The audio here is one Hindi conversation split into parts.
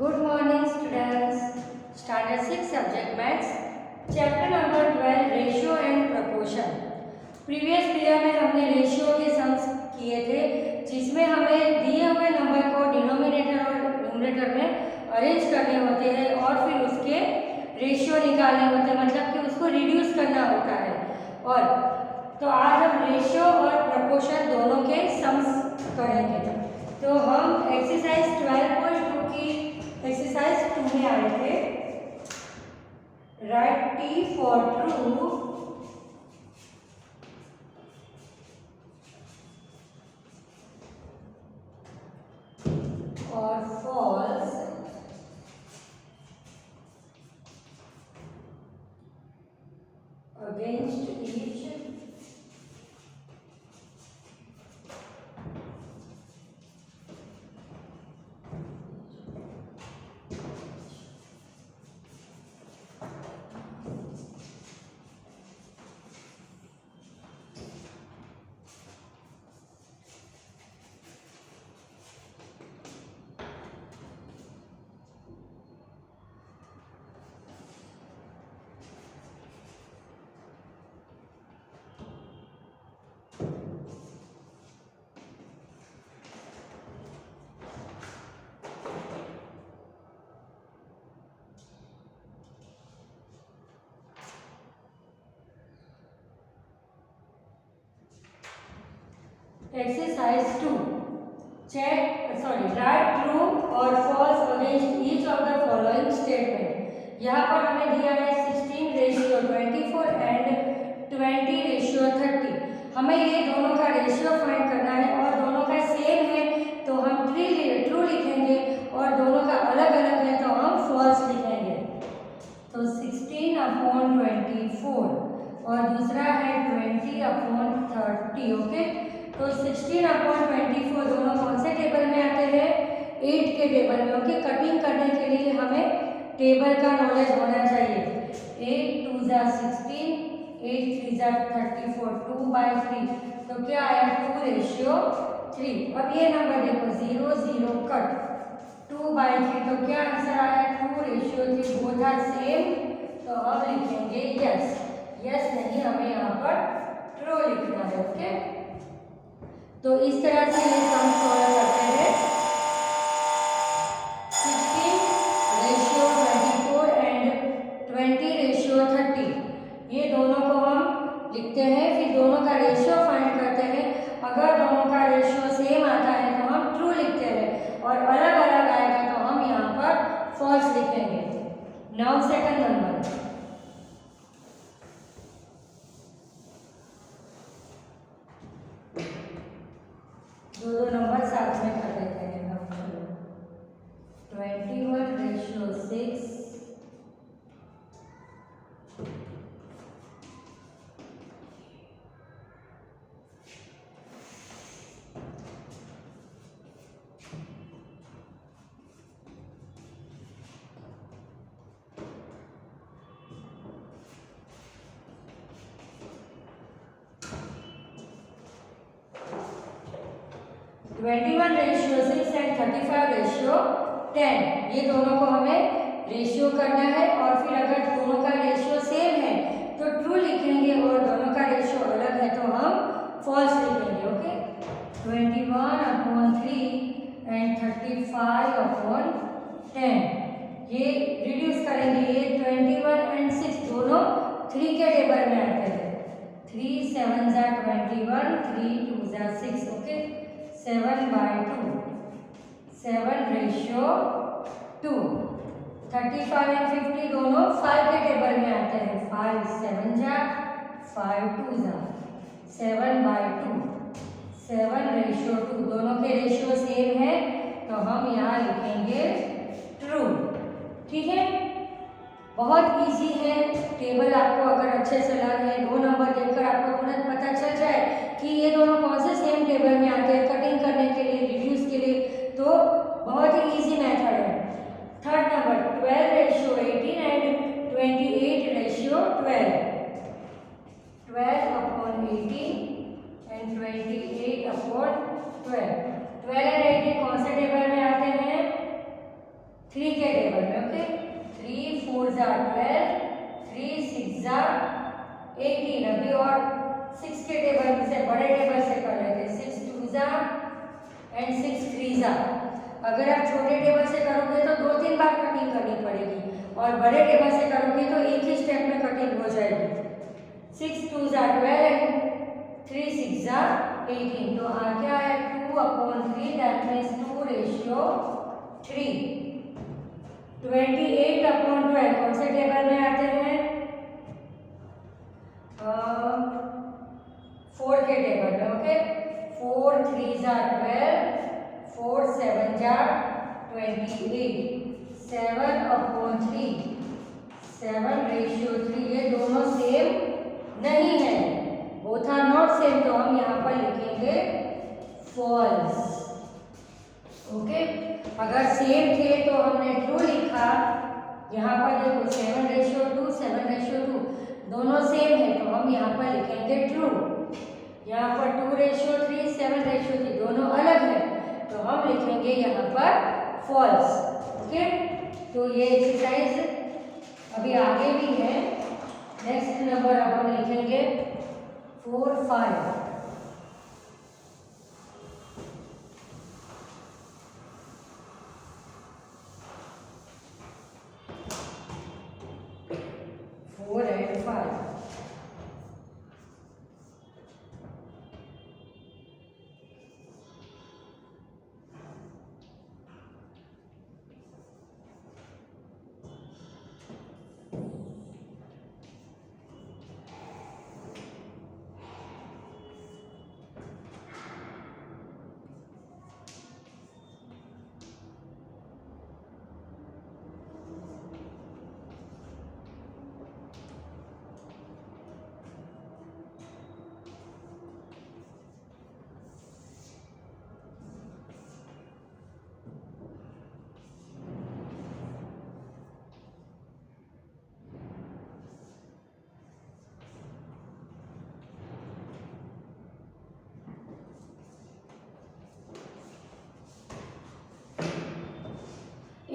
Good morning students. Standard 6 subject maths, chapter number 12 ratio and proportion. Previous period में हमने रेशियो के सम्स किए थे, जिसमें हमें दिए हुए नंबर को डिनोमिनेटर और न्यूमरेटर में अरेंज करने होते हैं और फिर उसके रेशियो निकालने होते हैं, मतलब कि उसको रिड्यूस करना होता है। और तो आज हम रेशियो और प्रपोर्शन दोनों के सम्स करेंगे। तो हम एक्सरसाइज 12.2 की एक्सरसाइज 2 में आए थे। राइट टी फॉर ट्रू और false against each exercise 2 right true और false against each of the following statement. यहाँ पर हमें दिया है 16 रेशियो 24 एंड 20 रेशियो 30। हमें ये दोनों का रेशियो फाइंड करना है और दोनों का सेम है तो हम ट्रू लिखेंगे और दोनों का अलग अलग है तो हम फॉल्स लिखेंगे। तो 16/24 और दूसरा है 20/30। ओके, तो 16/24 दोनों कौन से टेबल में आते हैं? 8 के टेबल में। ओके, कटिंग करने के लिए हमें टेबल का नॉलेज होना चाहिए। 8 2 जा 16, 8 3 जा 34, 2/3 तो क्या आया? 2:3। अब ये नंबर देखो 0 0 कट, 2/3 तो क्या आंसर आया? 2:3। बोथ आर सेम तो अब लिखेंगे यस। यस नहीं, हमें यहाँ पर ट्रू लिखना है। ओके, तो इस तरह से ये सम सॉल्व करते हैं। 16/24 एंड 20/30 ये दोनों को हम लिखते हैं, फिर दोनों का रेशियो फाइंड करते हैं। अगर दोनों का रेशियो सेम आता है तो हम ट्रू लिखते हैं और अलग अलग आएगा तो हम यहाँ पर फॉल्स लिखेंगे। नाउ सेकंड नंबर, दो नंबर साथ में कर देते हैं हम। चलो 21/6 21/6 एंड 35/10 ये दोनों को हमें रेशियो करना है और फिर अगर दोनों का रेशियो सेम है तो ट्रू लिखेंगे और दोनों का रेशियो अलग है तो हम फॉल्स लिखेंगे। ओके, 21/3 एंड 35/10 ये रिड्यूस करेंगे। ये 21 एंड 6 दोनों 3 के टेबल में आते हैं। 3 7 जा 21, 3 2 जा 6। ओके, 7/2, 7:2। 35 एंड 50 दोनों 5 के टेबल में आते हैं। 5 7 जा 5 2 जा 7/2, 7:2। दोनों के रेशियो सेम है तो हम यहाँ लिखेंगे ट्रू। ठीक है, बहुत इजी है। टेबल आपको अगर अच्छे से लर्न है, 2 नंबर देखकर आपको तुरंत पता चल जाए कि ये दोनों कौन से सेम टेबल में आते हैं कटिंग करने के लिए, रिड्यूस के लिए, तो बहुत ही इजी मेथड है। Third number 12/18 and 28/12। 12/18 एंड 28/12। 12 और 18 कौन से टेबल में आते हैं? 3 और 6 के टेबल से, बड़े टेबल से कर लेते हैं। 6 2 एंड 6 3। अगर आप छोटे टेबल से करोगे तो 2-3 बार कटिंग करनी पड़ेगी, और बड़े टेबल से करोगे तो एक ही स्टेप में कटिंग हो जाएगी। 6 2 12 एंड 3 6 18। तो आ क्या है 2/3, दैट मीन्स 2:3। 28/12 कौन से टेबल में आते हैं? 4 के टेबल में। ओके, 4 3 12, 4 7 28, 7/3, 7:3। ये दोनों सेम नहीं है, बोथ आर नॉट सेम, तो हम यहाँ पर लिखेंगे फॉल्स। ओके, अगर सेम थे तो हमने ट्रू लिखा। यहाँ पर देखो 7:2, 7:2 दोनों सेम है, तो हम यहाँ पर लिखेंगे ट्रू। यहाँ पर 2:3, 7:3 दोनों अलग है, तो हम लिखेंगे यहाँ पर फॉल्स। ओके, तो ये एक्सरसाइज अभी आगे भी है। नेक्स्ट नंबर अब हम लिखेंगे 4 5। 4 and 5।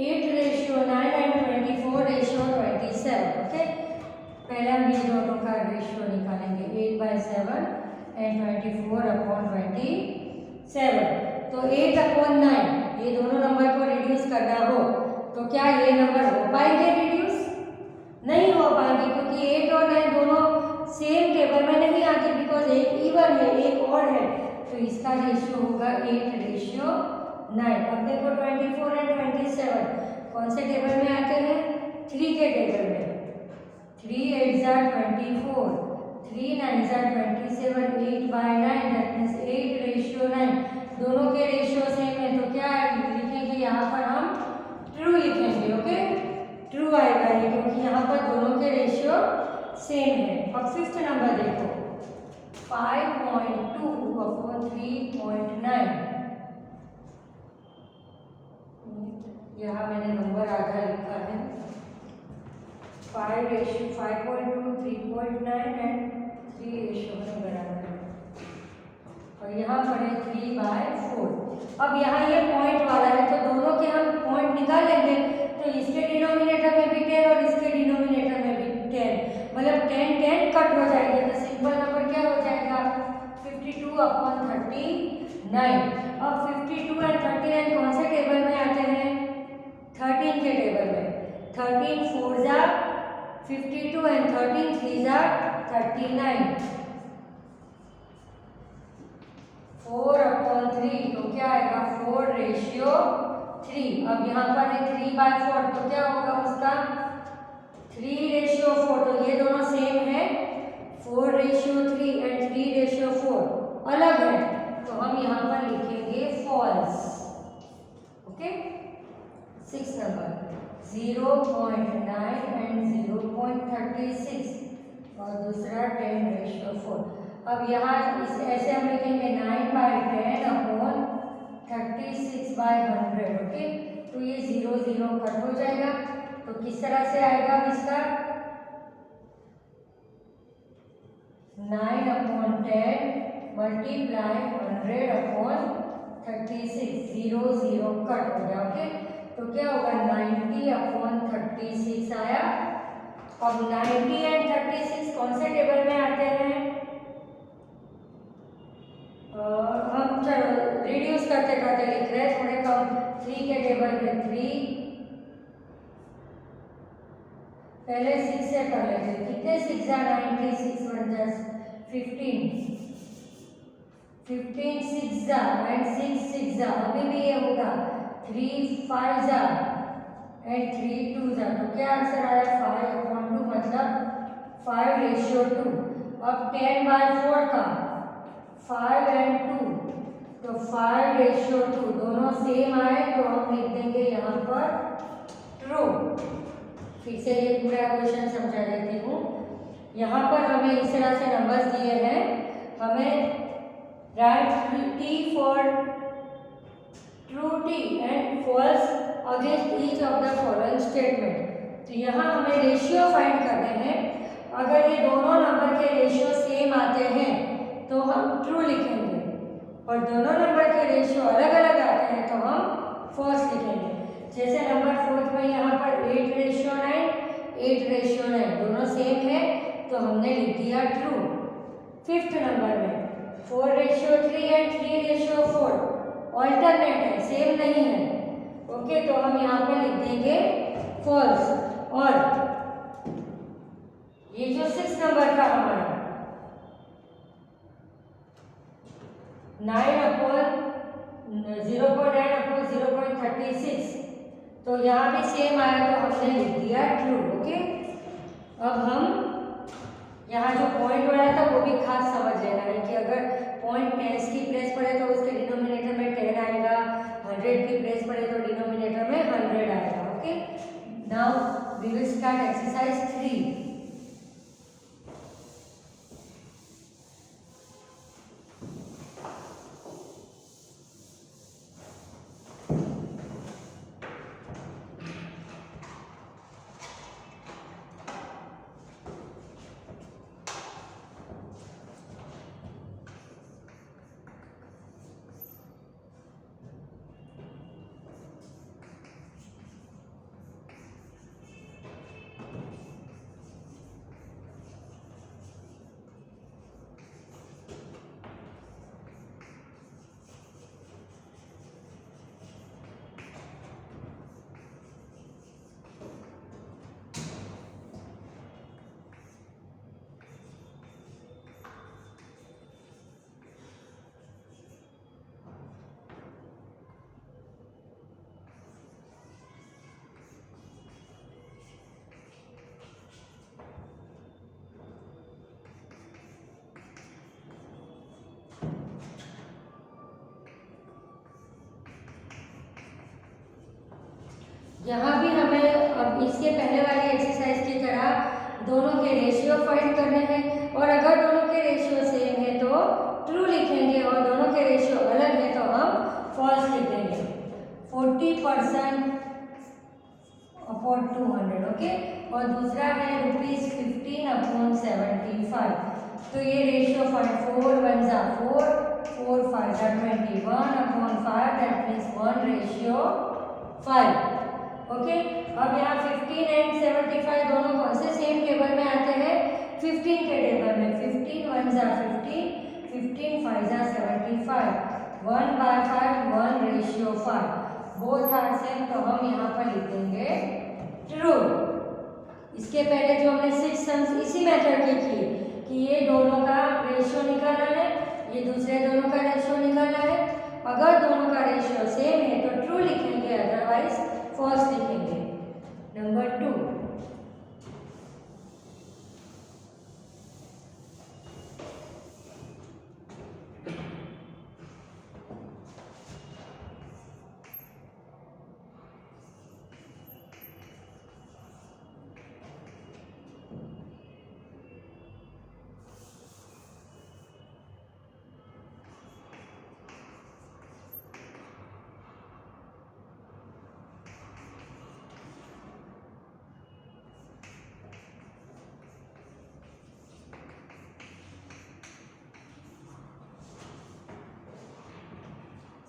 Eight ratio 9 and 24:27। Okay, पहले हम ये दोनों का रेशियो निकालेंगे। 8/7 एंड 24/27। तो 8/9, ये दोनों नंबर को रिड्यूस करना हो तो क्या ये नंबर हो पाएंगे रिड्यूस? नहीं हो पाएंगे, क्योंकि 8 और 9 दोनों सेम टेबल में नहीं आते, बिकॉज एक इवन है एक और है, तो इसका रेशियो होगा 8:9। अब देखो 24 एंड 27 कौन से टेबल में आते हैं? 3 के टेबल में। 3 8 24, 3 9 27, 8/9, दैट मीन्स 8:9। दोनों के रेशियो सेम है, तो क्या लिखेंगे यहाँ पर? हम ट्रू लिखेंगे। ओके, ट्रू आएगा ये, क्योंकि यहाँ पर दोनों के रेशियो सेम है। अब 5th नंबर देखो 5.2/3.9। यहाँ मैंने नंबर आधा लिखा है। 5:2, 3.9 एंड 3 में बराबर है, और यहाँ पर है 3/4। अब यहाँ ये पॉइंट वाला है, तो दोनों के हम पॉइंट निकाल लेंगे। तो इसके डिनोमिनेटर में भी 10 और इसके डिनोमिनेटर में भी 10, मतलब 10 10 कट हो जाएंगे, तो सिंपल नंबर क्या हो जाएगा? 52/39। अब 52 एंड 39 कौन से टेबल में आते हैं? 13 के टेबल में। 13 4 52 एंड 13 3 39। 4/3, तो क्या आएगा? 4:3। अब यहाँ पर है 3/4, तो क्या होगा उसका? 3:4। तो ये दोनों सेम है, 4:3 एंड 3:4 अलग है, तो हम यहाँ पर लिखेंगे फॉल्स। ओके, 6 नंबर 0.9 एंड 0.36, और दूसरा 10:4। अब यहाँ इस ऐसे हम लिखेंगे 9/10/36/100। ओके, तो ये 0 0 कट हो जाएगा, तो किस तरह से आएगा इसका? 9/10 मल्टीप्लाई 100/36, 0 0 कट हो गया। ओके, तो क्या होगा? 90/36 आया। अब 90 एंड 36 कौन से टेबल में आते हैं? हम चलो रिड्यूस करते करते लिख रहे हैं थोड़े कम। 3 के टेबल में 3, पहले 6 से कर लेते हैं। कितने 6 जा 90, 6 1 15, 15 6 जा एंड 6 6 जा, अभी भी ये होगा 3 5 जा एंड 3 2 जा। तो क्या आंसर आया 5/2 मतलब 5:2। अब 10/4 का 5 and 2 तो 5:2 दोनों सेम आए तो हम लिख देंगे यहाँ पर ट्रू। फिर से ये पूरा क्वेश्चन समझा देती हूँ। यहाँ पर हमें इस तरह से नंबर्स दिए हैं, हमें write T for true T and false against each of the following statement. तो यहाँ हमें रेशियो फाइंड करने हैं। अगर ये दोनों नंबर के रेशियो सेम आते हैं तो हम ट्रू लिखेंगे, और दोनों नंबर के रेशियो अलग अलग आते हैं तो हम फॉल्स लिखेंगे। जैसे नंबर 4 में यहाँ पर 8:9, 8:9 दोनों सेम है तो हमने लिख दिया ट्रू। 5th नंबर में 4:3 एंड 3:4 ऑल्टरनेट है, सेम नहीं है, ओके, तो हम यहाँ पर लिख देंगे फॉल्स। और ये जो 6 नंबर का हमारा 0.36 तो यहाँ भी सेम आया तो हमने लिख दिया ट्रू, ओके। अब हम यहाँ जो पॉइंट वाला था वो भी खास समझ लेना है कि अगर पॉइंट 10 की प्लेस पड़े तो उसके डिनोमिनेटर में 10 आएगा, 100 की प्लेस पड़े तो डिनोमिनेटर में 100 आएगा, okay. Now we will start exercise 3। यहाँ भी हमें अब इसके पहले वाली एक्सरसाइज की तरह दोनों के रेशियो फाइंड करने हैं, और अगर दोनों के रेशियो सेम है तो ट्रू लिखेंगे, और दोनों के रेशियो अलग है तो हम फॉल्स लिख देंगे। 40% अपॉन 200, ओके। और दूसरा है ₹15/75। तो ये रेशियो 4 1 जा 4, 4 5 जा 21/5, दैट मीन्स 1:5, ओके। अब यहाँ 15 एंड 75 दोनों कौन से सेम टेबल में आते हैं? 15 के टेबल में 15 1 जा 15, 15 5 जा 75, 1/5, 1:5, बोथ आर सेम तो हम यहाँ पर लिख देंगे ट्रू। इसके पहले जो हमने 6 सम्स इसी मेथड के किए कि ये दोनों का रेशियो निकालना है, ये दूसरे दोनों का रेशियो निकालना है। अगर दोनों का रेशियो सेम है तो ट्रू लिखेंगे, अदरवाइज फॉल्स लिखेंगे। नंबर 2,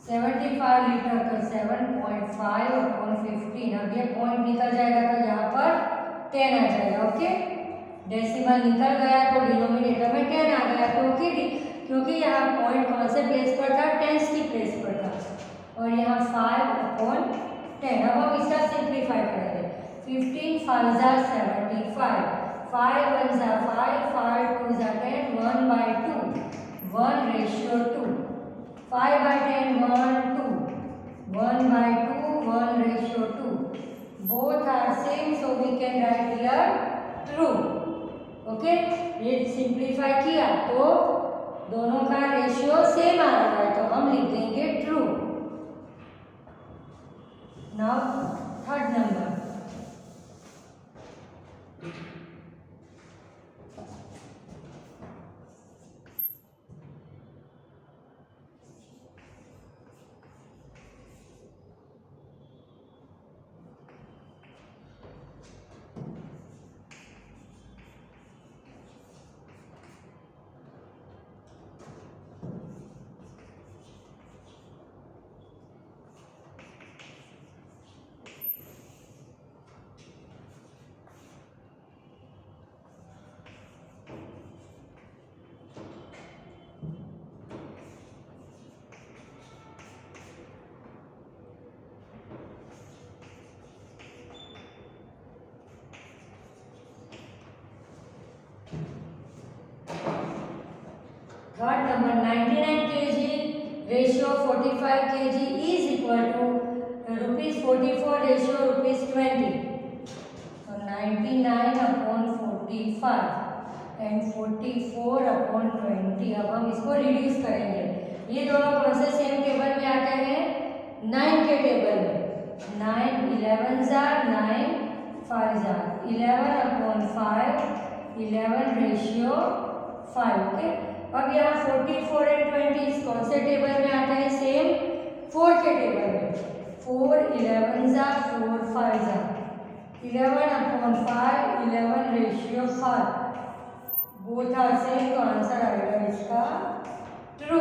$75 लीटर का 7.5/15। अब ये पॉइंट निकल जाएगा तो यहाँ पर 10 आ जाएगा, ओके। डेसिमल निकल गया तो डिनोमिनेटर में 10 आ गया तो ओके, क्योंकि यहाँ पॉइंट कौन से प्लेस पर था, टेंस की प्लेस पर था और यहाँ 5/10। अब हम इसका सिंप्लीफाई करेंगे। 15 5 ज़ा 75, 5 1 ज़ा 5, 5 2 ज़ा 10, 1/2, 1:2, 5/10 1 2, 1/2, 1:2, both are same, so we can write here true. Okay, ये सिंप्लीफाई किया तो दोनों का रेशियो सेम आ रहा है, तो हम लिख देंगे true. Now third number, third number 99 kg ratio 45 kg is equal to ₹44 ratio ₹20। तो 99/45 एंड 44/20। अब हम इसको रिड्यूस करेंगे। ये दोनों कौन से सेम टेबल में आते हैं, 9 के टेबल में। 9 11 ज़ा 9 5 ज़ा 11/5, 11 रेशियो 5। ओके, अब यहाँ 44 एंड 20 कौन से टेबल में आता है, सेम 4 के टेबल में। 4 11 ज़ा 4 5 ज़ा 11/5, 11 रेशियो 5, बोथ आर सेम, तो आंसर आएगा इसका ट्रू।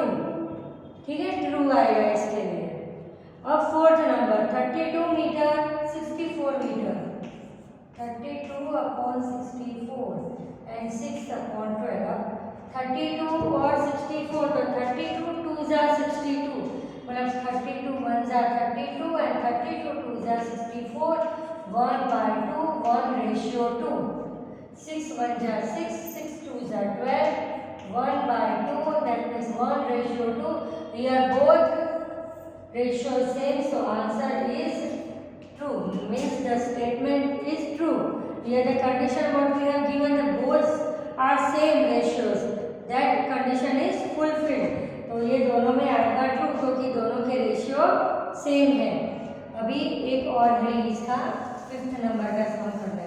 ठीक है, ट्रू आएगा इसके लिए। अब fourth number 32 metre 64 metre, 32/64 and 6/12। 32 और 64, तो 32 2 ज़ा 62, मतलब 32 1 ज़ा 32 एंड 32 2 ज़ा 64, 1/2, 1:2, 6 1 ज़ा 6, 6 2 ज़ा 12, 1/2, that means 1:2. Here both ratio same, so answer is true, means the statement is true. Here the condition what we have given, the both are same ratios, that condition is fulfilled. तो ये दोनों में आएगा ट्रू, क्योंकि दोनों के रेशियो सेम है। अभी एक और है इसका 5th नंबर का सॉल्व करने का।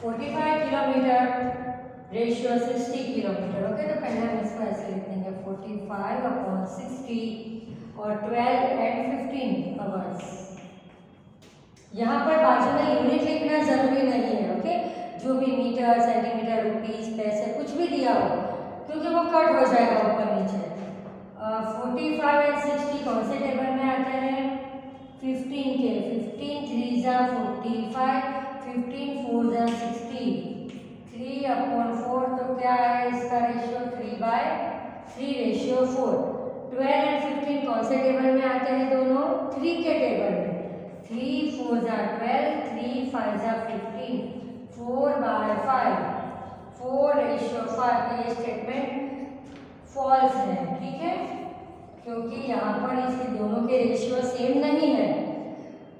45 किलोमीटर रेशियो 60 किलोमीटर। ओके, तो पहले हम इसको ऐसे लिख देंगे 45/60 और 12 एंड 15 आवर्स। यहाँ पर बाजू में यूनिट लिखना जरूरी नहीं है। ओके, जो भी मीटर सेंटीमीटर रुपीस पैसे कुछ भी दिया हो, क्योंकि वो कट हो जाएगा ऊपर नीचे। 45 एंड 60 कौन से टेबल में आते हैं, 15 के। 15 3 ज़ा 45, 15 4 ज़ा 60, 3/4, तो क्या है इसका रेशियो 3/3 रेशियो 4। 12 एंड 15 कौन से टेबल में आते हैं, दोनों 3 के टेबल में। 3 4 ज़ा 12, 3 5 ज़ा 15, 4/5, 4 रेशियो 5। ये स्टेटमेंट फॉल्स है, ठीक है, क्योंकि यहाँ पर इसके दोनों के रेशियो सेम नहीं है।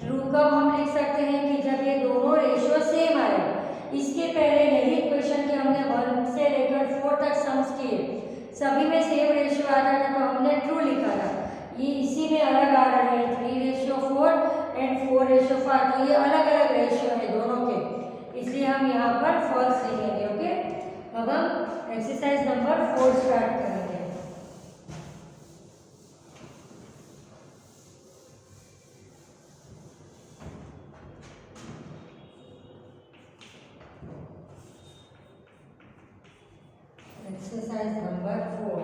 ट्रू कब हम लिख सकते हैं कि जब ये दोनों रेशियो सेम आए। इसके पहले यही क्वेश्चन के हमने 1 से लेकर 4 तक सम्स किए, सभी में सेम रेशियो आता था, तो हमने ट्रू लिखा था। ये इसी में अलग आ रहा है 3:4 एंड 4:5, तो ये अलग अलग रेशियो है दोनों के, इसलिए हम यहाँ पर फॉल्स लिखेंगे। ओके, अब हम एक्सरसाइज नंबर 4 स्टार्ट करेंगे। Exercise number 4,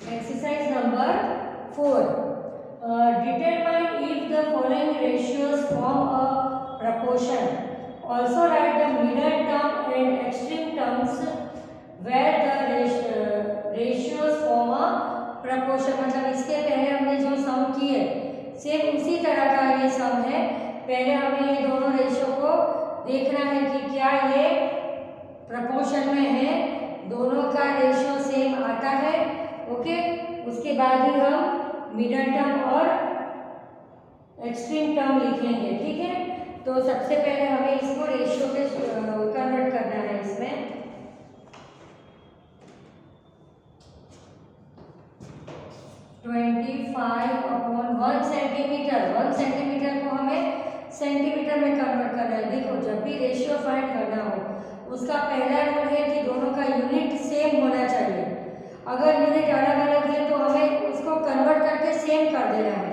exercise number 4, determine if the following ratios form a proportion. Also write the middle term and extreme terms where the ratios form a proportion. मतलब इसके पहले हमने जो सम किए सेम उसी तरह का ये सम है। पहले हमें ये दोनों रेशियो को देखना है कि क्या ये प्रपोर्शन में है, दोनों का रेशियो सेम आता है। ओके, उसके बाद ही हम मिडल टर्म और एक्सट्रीम टर्म लिखेंगे। ठीक है, तो सबसे पहले हमें इसको रेशियो पे कन्वर्ट करना है। इसमें 25/1 सेंटीमीटर, 1 सेंटीमीटर को हमें सेंटीमीटर में कन्वर्ट करना है। देखो, जब भी रेशियो फाइंड करना हो उसका पहला रूल है कि दोनों का यूनिट सेम होना चाहिए। अगर यूनिट अलग अलग है तो हमें उसको कन्वर्ट करके सेम कर देना है।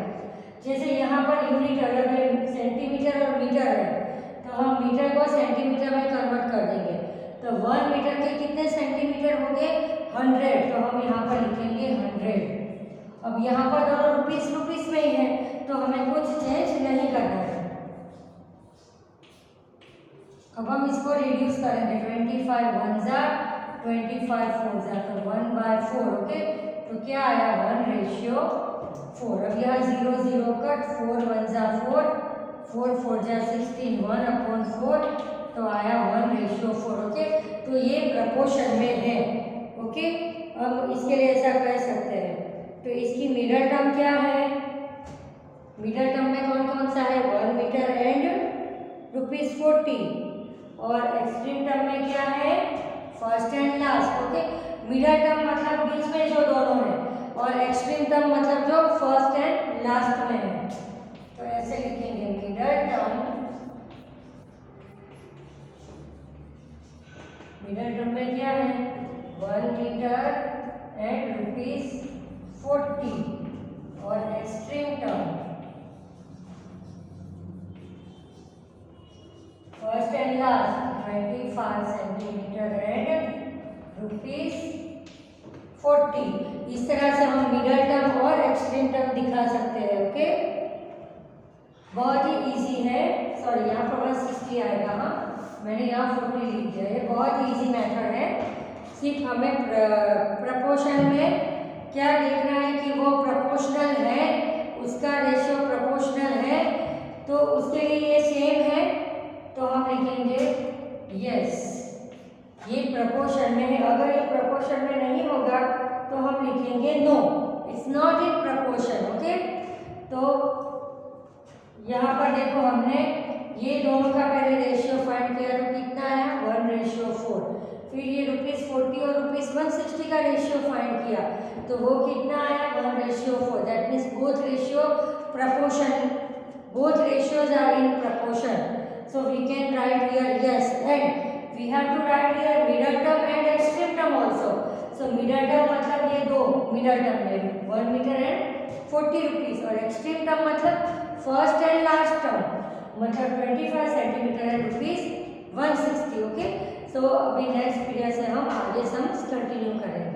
जैसे यहाँ पर यूनिट अलग है, सेंटीमीटर और मीटर है, तो हम मीटर को सेंटीमीटर में कन्वर्ट कर देंगे। तो 1 मीटर के कितने सेंटीमीटर हो गए? 100, तो हम यहाँ पर लिखेंगे 100। अब यहाँ पर दोनों रुपीस में ही है तो हमें कुछ चेंज नहीं करना है। अब हम इसको रिड्यूस करेंगे। 25 1 25 4 तो 1/4। ओके, तो क्या आया? 1:4। अब यहाँ 0 0 कट, 4 1 4, 4 4 16, 1/4, तो आया 1:4। ओके, तो ये प्रपोर्शन में है। ओके, अब इसके लिए ऐसा कह सकते हैं। तो इसकी मिडल टर्म क्या है? मिडल टर्म में कौन कौन सा है? 1 मीटर एंड ₹40। और एक्सट्रीम टर्म में क्या है? First and last. Okay, middle term मतलब बीच में जो दोनों है, और एक्सट्रीम टर्म मतलब जो फर्स्ट एंड लास्ट में है। तो ऐसे लिखेंगे मिडल टर्म में क्या है? 1 मीटर एंड ₹40। और extreme term first and last 25 centimetre and ₹40। इस तरह से हम मिडल टर्म और एक्सट्रीम टर्म दिखा सकते हैं। ओके, बहुत ही इजी है। सॉरी, यहाँ पर 160 आएगा, हाँ मैंने यहाँ 40 लिख दिया। ये बहुत इजी मेथड है। सिर्फ हमें प्रपोर्शन में क्या देखना है कि वो प्रोपोर्शनल है, उसका रेशियो प्रोपोर्शनल है, तो उसके लिए ये सेम है तो हम लिखेंगे यस ये प्रोपोर्शन में है। अगर ये प्रोपोर्शन में नहीं होगा तो हम लिखेंगे no, it's not in proportion. Okay, तो यहाँ पर देखो हमने ये दोनों का पहले रेशियो फाइंड किया तो कितना आया 1:4। फिर ये ₹40 और ₹160 का रेशियो फाइंड किया तो वो कितना आया 1:4। That means both ratio proportion, both ratios are in proportion, so we can write here yes, and we have to write here middle term and extreme term also. So middle term मतलब ये दो middle term है 1 meter and 40 rupees, और extreme term मतलब first and last term मतलब 25 centimeter and ₹160। ओके, सो अभी नेक्स्ट पीरियड से हम आगे सम्स कंटिन्यू करेंगे।